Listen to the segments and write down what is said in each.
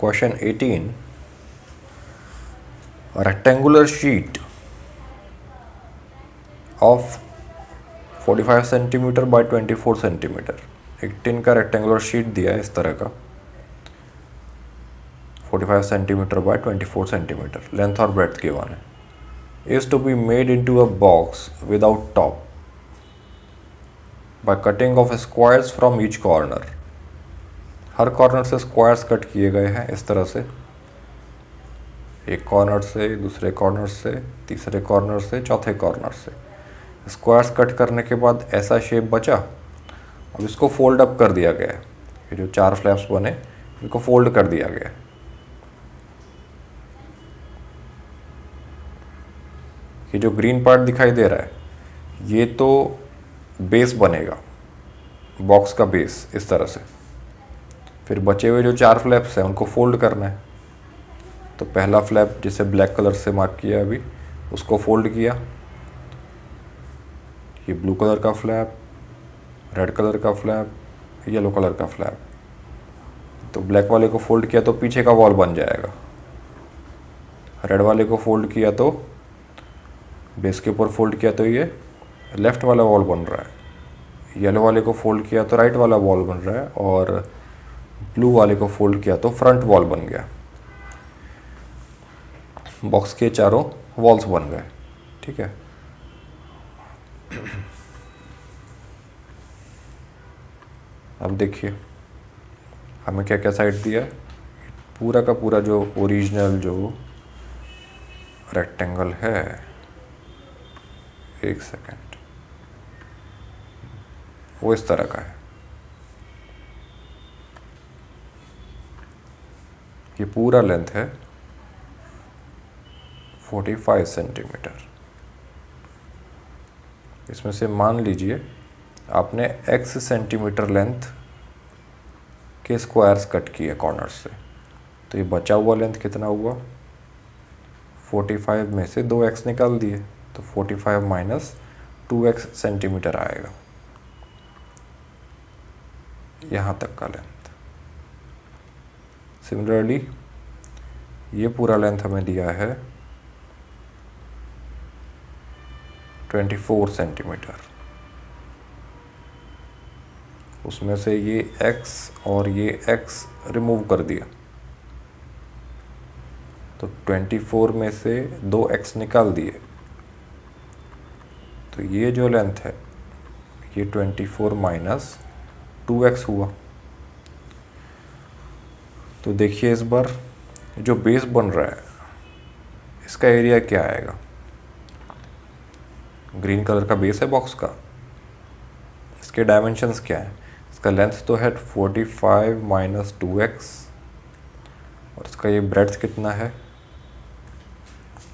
Question 18. A rectangular sheet of 45 centimetre bye 24 centimetre, एक tin का rectangular sheet दिया है इस तरह का, 45 सेंटीमीटर बाय 24 सेंटीमीटर, लेंथ और ब्रेड्थ गिवन है, is to be made into a box without top by cutting off squares from each corner. Her corner से स्क्वायर्स कट किए गए हैं इस तरह से, एक कॉर्नर से, दूसरे कॉर्नर से, तीसरे कॉर्नर से, चौथे कॉर्नर से। स्क्वायर्स कट करने के बाद ऐसा शेप बचा। अब इसको फोल्ड अप कर दिया गया है। ये जो 4 फ्लैप्स बने इनको फोल्ड कर दिया गया है। ये जो ग्रीन पार्ट दिखाई दे रहा है ये तो बेस बनेगा, बॉक्स का बेस इस तरह से। फिर बचे हुए जो 4 फ्लैप्स हैं उनको फोल्ड करना है। तो पहला फ्लैप जिसे ब्लैक कलर से मार्क किया अभी, उसको फोल्ड किया। ये ब्लू कलर का फ्लैप, रेड कलर का फ्लैप, येलो कलर का फ्लैप। तो ब्लैक वाले को फोल्ड किया तो पीछे का वॉल बन जाएगा। रेड वाले को फोल्ड किया तो बेस के ऊपर फोल्ड किया तो ये लेफ्ट वाला वॉल बन रहा है। येलो वाले को फोल्ड किया तो राइट वाला वॉल बन रहा है, और ब्लू वाले को फोल्ड किया तो फ्रंट वॉल बन गया। बॉक्स के चारों वॉल्स बन गए। ठीक है। अब देखिए हमें क्या क्या साइड दिया है। पूरा का पूरा जो ओरिजिनल जो रेक्टेंगल है, एक सेकेंड, वो इस तरह का है। ये पूरा लेंथ है 45 सेंटीमीटर। इसमें से मान लीजिए आपने x सेंटीमीटर लेंथ के स्क्वायर्स कट किए कॉर्नर से, तो ये बचा हुआ लेंथ कितना हुआ? 45 में से 2x निकाल दिए तो 45 माइनस 2x सेंटीमीटर आएगा, यहाँ तक का लेंथ। सिमिलरली ये पूरा लेंथ हमें दिया है 24 सेंटीमीटर। उसमें से ये x और ये x रिमूव कर दिया तो 24 में से 2x निकाल दिए, तो ये जो लेंथ है ये 24 माइनस 2x हुआ। तो देखिए इस बार जो बेस बन रहा है इसका एरिया क्या आएगा? ग्रीन कलर का बेस है बॉक्स का, इसके डायमेंशंस क्या हैं? इसका लेंथ तो है 45 माइनस 2x, और इसका ये ब्रेड्थ कितना है?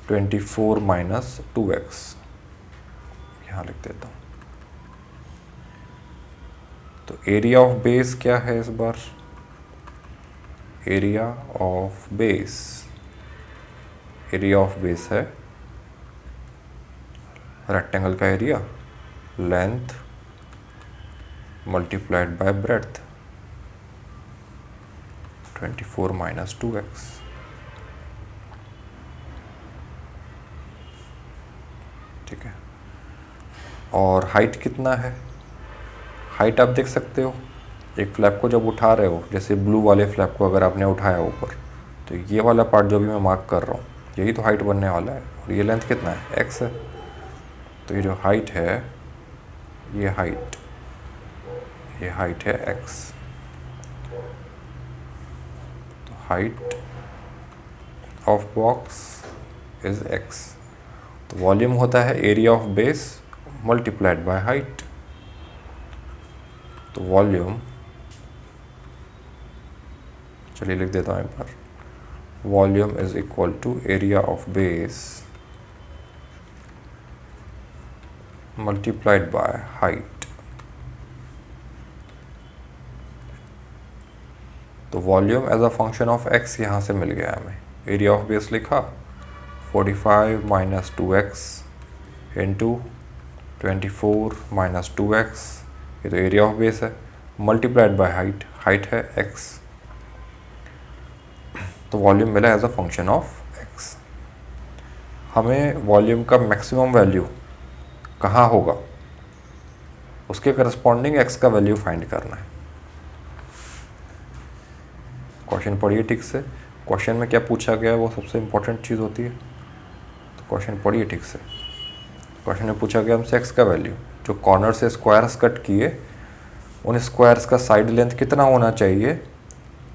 24 माइनस 2x। यहाँ लिख देता हूँ। तो एरिया ऑफ बेस क्या है इस बार? Area of base, area of base है रेक्टेंगल का area, length multiplied by breadth, 24 minus 2x। ठीक है। और हाइट कितना है? हाइट आप देख सकते हो, एक फ्लैप को जब उठा रहे हो, जैसे ब्लू वाले फ्लैप को अगर आपने उठाया ऊपर, तो ये वाला पार्ट जो भी मैं मार्क कर रहा हूँ यही तो हाइट बनने वाला है। और ये लेंथ कितना है? x है। तो ये जो हाइट है ये हाइट है x। तो height of box is x। तो वॉल्यूम होता है area of base multiplied by height. तो वॉल्यूम, चलिए लिख देता हूँ एक बार, volume is equal to area of base multiplied by height. तो volume as a function of x यहाँ से मिल गया हमें। एरिया ऑफ बेस लिखा 45 minus 2x into 24 minus 2x, ये तो एरिया ऑफ बेस है, मल्टीप्लाइड बाय हाइट, हाइट है x। तो वॉल्यूम मिला as a function of x. हमें वॉल्यूम का मैक्सिमम वैल्यू कहाँ होगा उसके करस्पॉन्डिंग एक्स का वैल्यू फाइंड करना है। क्वेश्चन पढ़िए ठीक से, क्वेश्चन में क्या पूछा गया है वो सबसे इम्पोर्टेंट चीज़ होती है। तो क्वेश्चन पढ़िए ठीक से। क्वेश्चन में पूछा गया हमसे एक्स का वैल्यू, जो कॉर्नर से स्क्वायर्स कट किए उन स्क्वायर्स का साइड लेंथ कितना होना चाहिए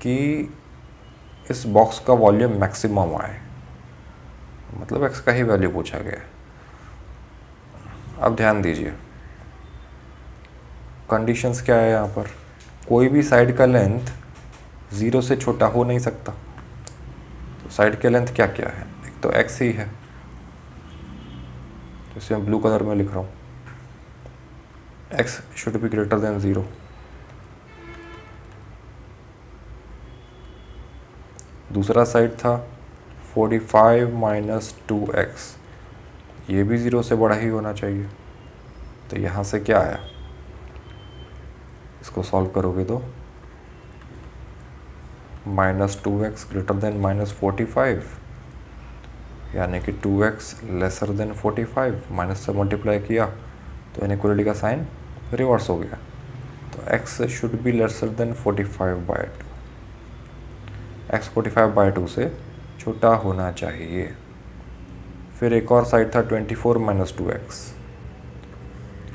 कि इस बॉक्स का वॉल्यूम मैक्सिमम आए, मतलब एक्स का ही वैल्यू पूछा गया है। अब ध्यान दीजिए, कंडीशंस क्या है यहाँ पर, कोई भी साइड का लेंथ 0 से छोटा हो नहीं सकता। तो साइड के लेंथ क्या क्या है, एक तो एक्स ही है, तो इसे मैं ब्लू कलर में लिख रहा हूँ, x should be greater than 0। दूसरा साइड था 45 माइनस 2x, ये भी 0 से बड़ा ही होना चाहिए। तो यहाँ से क्या आया, इसको सॉल्व करोगे तो -2x ग्रेटर देन -45, यानी कि 2x लेसर देन 45, माइनस से मल्टीप्लाई किया तो इनइक्वालिटी का साइन रिवर्स हो गया। तो x should be lesser than 45/2, x 45/2 से छोटा होना चाहिए। फिर एक और साइड था 24 माइनस 2x,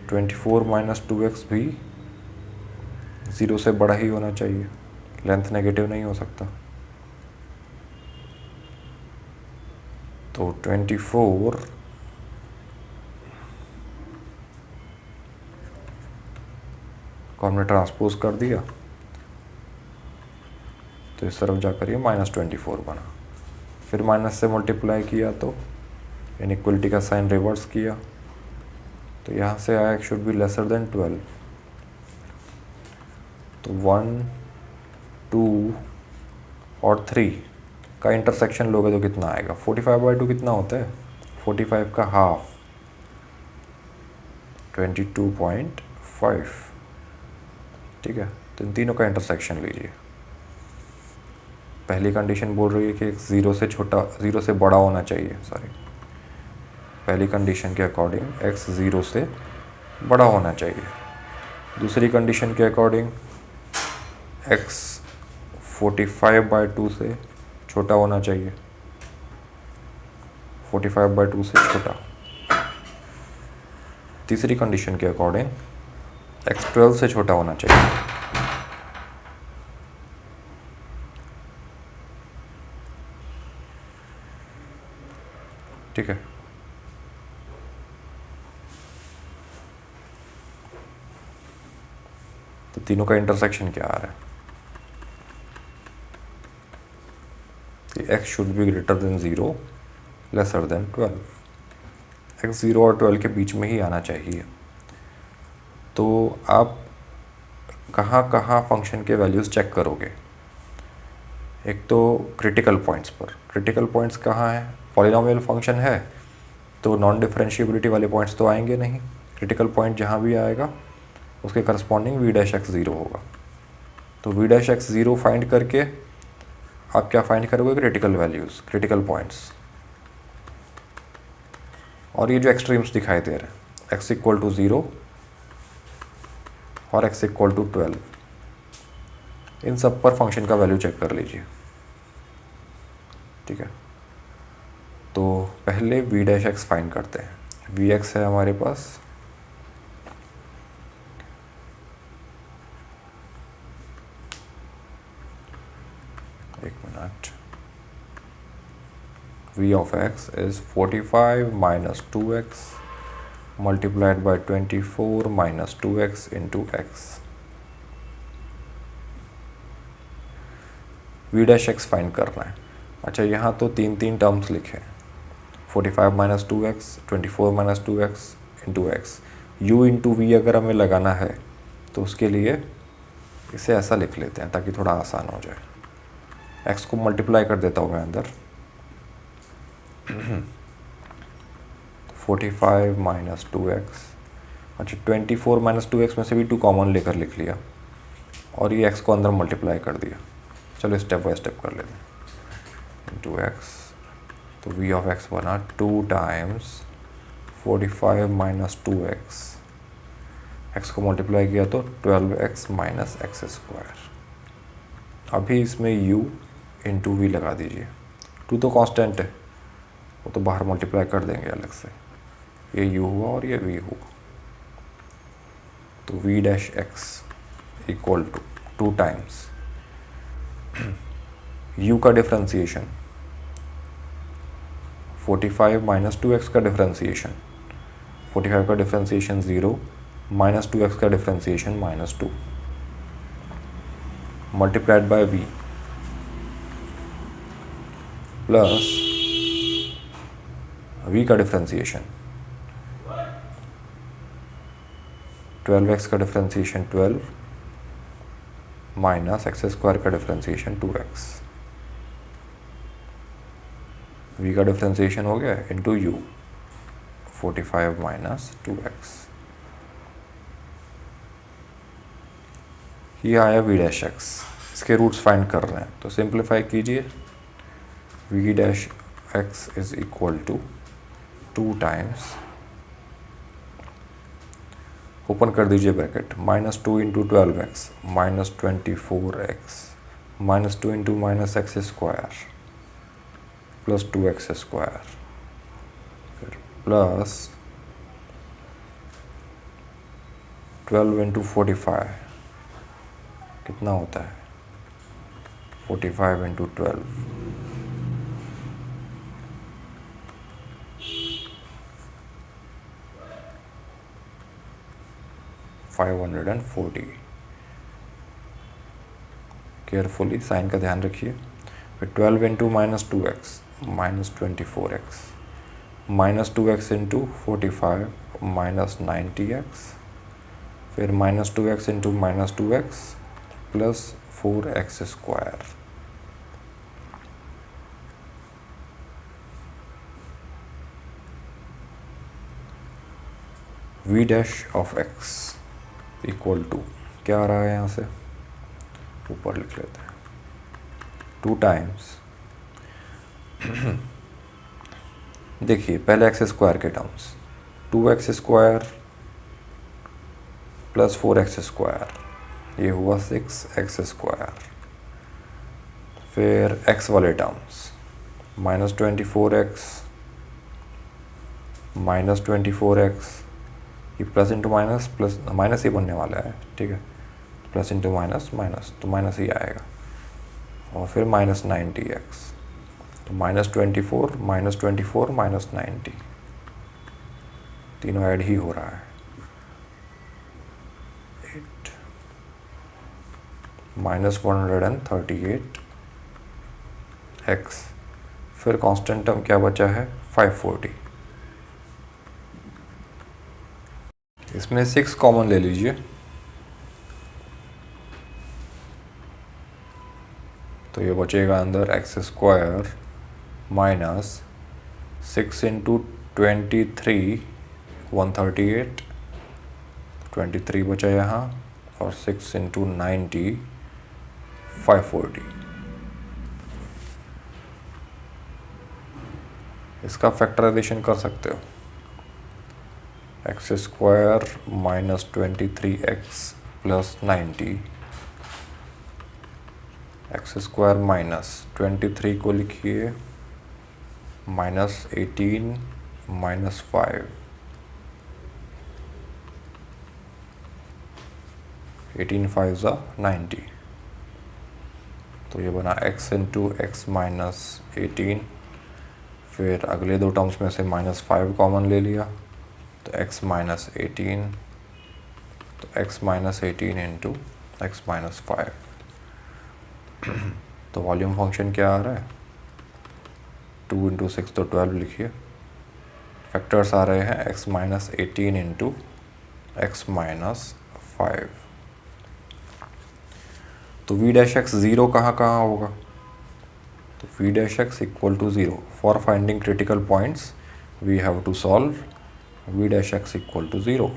24 माइनस 2x भी 0 से बड़ा ही होना चाहिए, लेंथ नेगेटिव नहीं हो सकता। तो 24 को हमने ट्रांसपोज कर दिया तो इस तरफ जाकर ये -24 बना। फिर माइनस से मल्टीप्लाई किया तो इनइक्वलिटी का साइन रिवर्स किया तो यहाँ से आया शुड बी लेसर देन 12। तो 1, 2 और 3 का इंटरसेक्शन लोगे तो कितना आएगा, 45/2 कितना होता है, 45 का हाफ 22.5। ठीक है, तो इन तीनों का इंटरसेक्शन लीजिए। पहली कंडीशन बोल रही है कि ज़ीरो से छोटा, ज़ीरो से बड़ा होना चाहिए, पहली कंडीशन के अकॉर्डिंग x 0 से बड़ा होना चाहिए। दूसरी कंडीशन के अकॉर्डिंग x 45/2 से छोटा होना चाहिए, 45/2 से छोटा। तीसरी कंडीशन के अकॉर्डिंग x 12 से छोटा होना चाहिए। ठीक है, तो तीनों का इंटरसेक्शन क्या आ रहा है कि x should be greater than 0 lesser than 12, x 0 और 12 के बीच में ही आना चाहिए। तो आप कहाँ कहाँ फंक्शन के वैल्यूज़ चेक करोगे, एक तो क्रिटिकल पॉइंट्स पर। क्रिटिकल पॉइंट्स कहाँ हैं, पॉलिनोमियल फंक्शन है तो नॉन डिफरेंशिएबिलिटी वाले पॉइंट्स तो आएंगे नहीं। क्रिटिकल पॉइंट जहाँ भी आएगा उसके करस्पॉन्डिंग v'(x0) होगा। तो v'(x0) फाइंड करके आप क्या फाइंड करोगे, क्रिटिकल वैल्यूज़, क्रिटिकल पॉइंट्स। और ये जो एक्सट्रीम्स दिखाई दे रहे हैं x = 0 और x = 12, इन सब पर फंक्शन का वैल्यू चेक कर लीजिए। ठीक है, तो पहले v'(x) फाइंड करते हैं। vx है हमारे पास, एक minute, v of x is 45 minus 2x multiplied by 24 minus 2x into x। v'(x) find करना है। अच्छा, यहाँ तो तीन तीन टर्म्स लिखे हैं, 45 minus 2x, 24 minus 2x into x. u into V अगर हमें लगाना है तो उसके लिए इसे ऐसा लिख लेते हैं ताकि थोड़ा आसान हो जाए। x को मल्टीप्लाई कर देता हूँ मैं अंदर, 45 माइनस 2x। अच्छा, 24 माइनस 2x में से भी 2 कॉमन लेकर लिख लिया और ये x को अंदर मल्टीप्लाई कर दिया। चलो स्टेप बाय स्टेप कर लेते हैं। इंटू एक्स, तो वी ऑफ एक्स बना 2 टाइम्स 45 माइनस 2x, x को मल्टीप्लाई किया तो 12x माइनस एक्स स्क्वायर। अभी इसमें u इंटू वी लगा दीजिए, 2 तो कांस्टेंट है, वो तो बाहर मल्टीप्लाई कर देंगे अलग से, ये u हुआ और ये v हुआ, तो v dash x equal to 2 times u का डिफ्रेंसिएशन 45 माइनस 2x का डिफ्रेंसिएशन, 45 का डिफ्रेंसिएशन 0 माइनस 2x का differentiation -2 multiplied by v plus v का डिफ्रेंसिएशन 12x का डिफ्रेंसिएशन 12 माइनस एक्स स्क्वायर का डिफ्रेंसिएशन 2x, v का डिफ्रेंसिएशन हो गया इंटू u 45 माइनस 2x, ये आया v डैश एक्स। इसके रूट्स फाइंड कर रहे हैं तो सिंप्लीफाई कीजिए, v dash x is equal to 2 times, open कर दीजिए bracket, -2 into 12x minus 24x minus 2 into minus x square plus 2x square, फिर प्लस 12 इंटू 45 कितना होता है 45 इंटू 12 540। केयरफुली साइन का ध्यान रखिए, फिर 12 into minus 2x minus 24x minus 2x into 45 minus 90x, फिर minus 2x into minus 2x plus 4x square, v dash of x equal to क्या आ रहा है यहाँ से, ऊपर लिख लेते हैं 2 टाइम्स देखिए पहले एक्स स्क्वायर के terms 2x square plus 4x square, ये हुआ 6x स्क्वायर, फिर x वाले टर्म्स -24x -24x, ये plus into minus plus minus ही बनने वाला है, ठीक है, प्लस इंटू माइनस माइनस तो माइनस ही आएगा, और फिर -90x, तो -24 -24 -90 तीनों ऐड ही हो रहा है, 8 -138x, फिर कांस्टेंट टर्म क्या बचा है 540, इसमें 6 कॉमन ले लीजिए, तो ये बचेगा अंदर एक्स स्क्वायर माइनस 6 इंटू 23 138, 23 बचा यहाँ, और 6 इंटू 90 540, इसका फैक्टराइजेशन कर सकते हो, x square minus 23x plus 90, x square minus 23 को लिखिए -18 -5, 18 5 90, तो ये बना x इंटू एक्स माइनस 18, फिर अगले दो टर्म्स में से -5 कॉमन ले लिया, तो x माइनस 18, तो x minus 18 into x minus 5, तो वॉल्यूम फंक्शन क्या आ रहा है 2 इंटू 6 तो 12 लिखिए, फैक्टर्स आ रहे हैं x minus 18 into x minus 5, तो v डैश एक्स ज़ीरो कहाँ कहाँ होगा, तो v dash x equal to 0, for finding critical points we have to solve v dash x equal to 0,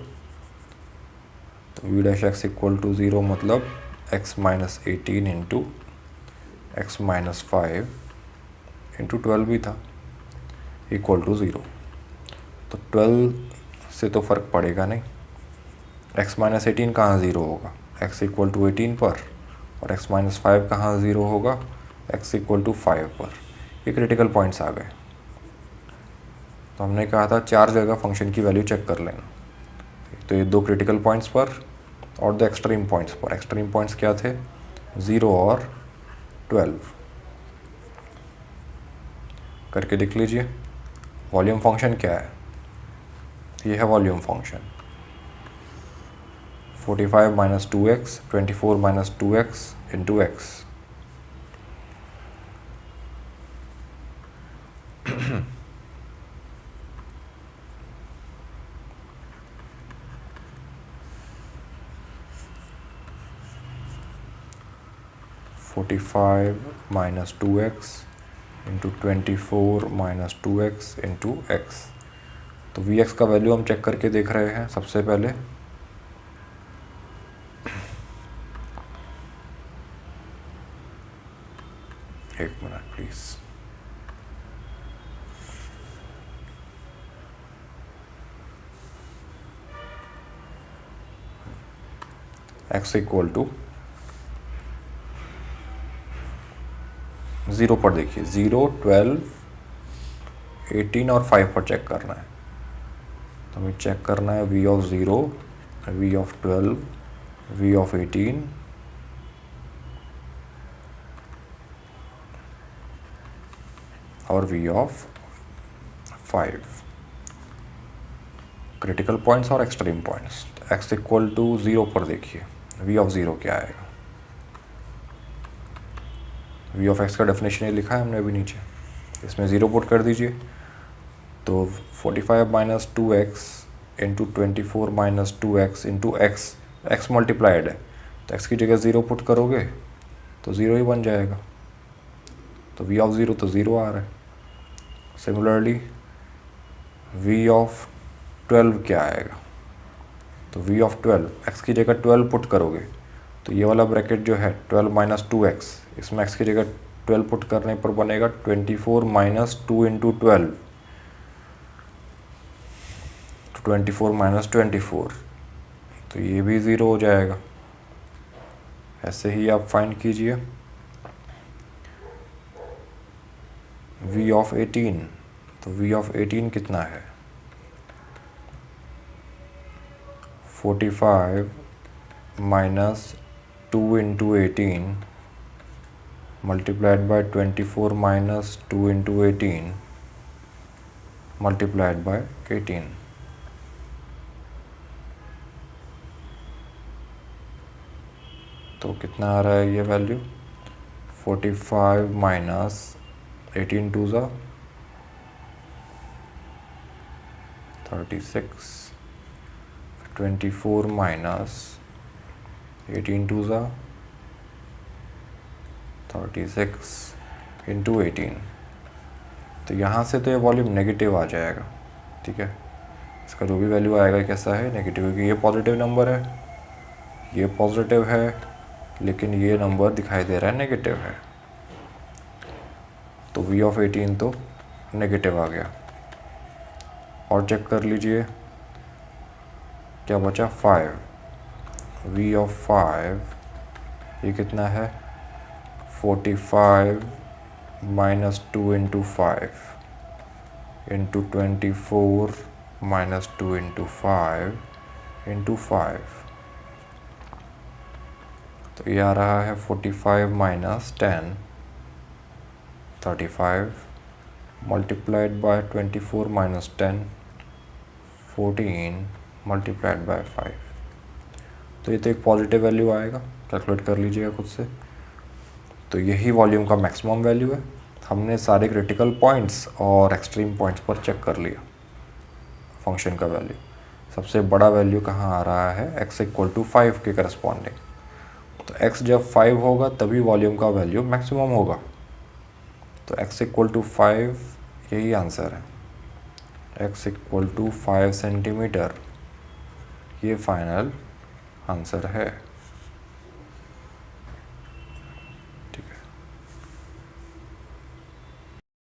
तो v dash x equal to 0 मतलब x minus 18 into x minus 5 into 12 भी था equal to 0। तो 12 से तो फ़र्क पड़ेगा नहीं। x माइनस 18 कहाँ 0 होगा, x इक्वल टू 18 पर, और x माइनस 5 कहाँ 0 होगा, x इक्वल टू 5 पर। ये क्रिटिकल पॉइंट्स आ गए। तो हमने कहा था 4 जगह फंक्शन की वैल्यू चेक कर लेना। तो ये 2 क्रिटिकल पॉइंट्स पर और 2 एक्सट्रीम पॉइंट्स पर। एक्सट्रीम पॉइंट्स क्या थे, 0 और 12। करके देख लीजिए। वॉल्यूम फंक्शन क्या है, ये है volume function. 45 minus 2x, 24 minus 2x into x. (45 minus 2x into 24 minus 2x into x. तो Vx का वैल्यू हम चेक करके देख रहे हैं सबसे पहले। एक minute please. x equal to 0 पर देखिए, 0, 12, 18 और 5 पर चेक करना है। तो हमें चेक करना है v of 0, v of 12, v of 18 और v ऑफ 5। क्रिटिकल पॉइंट्स और extreme points. x equal to 0 पर देखिए v ऑफ 0 क्या आएगा। v ऑफ x का डेफिनेशन ये लिखा है हमने अभी नीचे, इसमें 0 पुट कर दीजिए। तो 45 minus 2x into 24 minus 2x into x, x multiplied है तो x की जगह 0 पुट करोगे तो 0 ही बन जाएगा। तो v ऑफ 0 तो 0 आ रहा है। सिमिलरली v ऑफ 12 क्या आएगा, तो v ऑफ 12, x की जगह 12 पुट करोगे तो ये वाला ब्रैकेट जो है 12 माइनस 2x, इसमें x की जगह 12 पुट करने पर बनेगा 24 माइनस 2 इंटू 12, 24 माइनस 24, तो ये भी 0 हो जाएगा। ऐसे ही आप फाइंड कीजिए v ऑफ 18। तो v ऑफ 18 कितना है, 45 minus 2 into 18 multiplied by 24 minus 2 into 18 multiplied by 18। तो कितना आ रहा है ये वैल्यू, 45 माइनस 18 टू ज़ा 36, 24 माइनस 18 टू ज़ा 36 इंटू 18। तो यहाँ से तो ये वॉल्यूम नेगेटिव आ जाएगा, ठीक है। इसका जो भी वैल्यू आएगा कैसा है, नेगेटिव, क्योंकि ये पॉजिटिव नंबर है, ये पॉजिटिव है, लेकिन ये नंबर दिखाई दे रहा है नेगेटिव है। तो v ऑफ 18 तो नेगेटिव आ गया। और चेक कर लीजिए क्या बचा, 5। v ऑफ 5 ये कितना है, 45 minus 2 into 5 into 24 minus 2 into 5 into 5। तो ये आ रहा है 45 minus 10, 35 multiplied by 24 minus 10, 14 multiplied by 5। तो ये तो एक पॉजिटिव वैल्यू आएगा, कैलकुलेट कर लीजिएगा खुद से। तो यही वॉल्यूम का मैक्सिमम वैल्यू है। हमने सारे क्रिटिकल पॉइंट्स और एक्सट्रीम पॉइंट्स पर चेक कर लिया फंक्शन का वैल्यू। सबसे बड़ा वैल्यू कहाँ आ रहा है, x इक्वल टू 5 के करस्पॉन्डिंग। तो x जब 5 होगा तभी वॉल्यूम का वैल्यू मैक्सिमम होगा। तो x इक्वल टू 5 यही आंसर है, x इक्वल टू 5 सेंटीमीटर, ये फाइनल आंसर है।